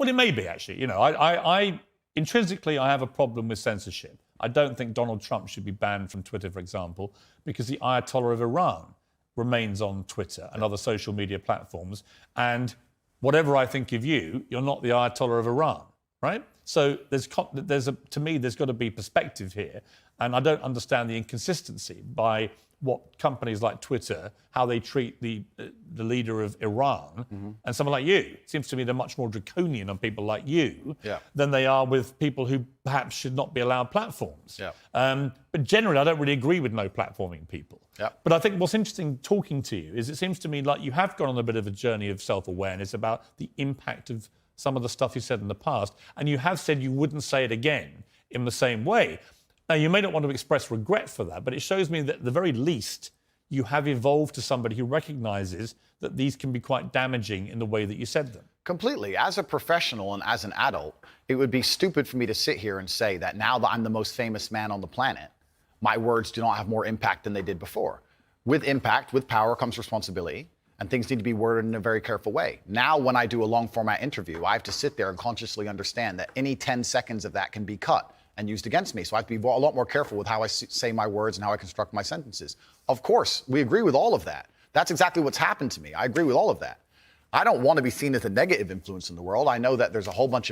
Well, it may be, actually. You know, I intrinsically, I have a problem with censorship. I don't think Donald Trump should be banned from Twitter, for example, because the Ayatollah of Iran remains on Twitter and other social media platforms. And whatever I think of you, you're not the Ayatollah of Iran, right? So to me, there's got to be perspective here. And I don't understand the inconsistency by what companies like Twitter, how they treat the leader of Iran and someone like you. It seems to me they're much more draconian on people like you than they are with people who perhaps should not be allowed platforms. But generally, I don't really agree with no platforming people. But I think what's interesting talking to you is it seems to me like you have gone on a bit of a journey of self-awareness about the impact of some of the stuff you said in the past, and you have said you wouldn't say it again in the same way. Now, you may not want to express regret for that, but it shows me that at the very least, you have evolved to somebody who recognises that these can be quite damaging in the way that you said them. Completely. As a professional and as an adult, it would be stupid for me to sit here and say that now that I'm the most famous man on the planet, my words do not have more impact than they did before. With impact, with power comes responsibility, and things need to be worded in a very careful way. Now, when I do a long format interview, I have to sit there and consciously understand that any 10 seconds of that can be cut and used against me. So I have to be a lot more careful with how I say my words and how I construct my sentences. Of course, we agree with all of that. That's exactly what's happened to me. I agree with all of that. I don't want to be seen as a negative influence in the world. I know that there's a whole bunch of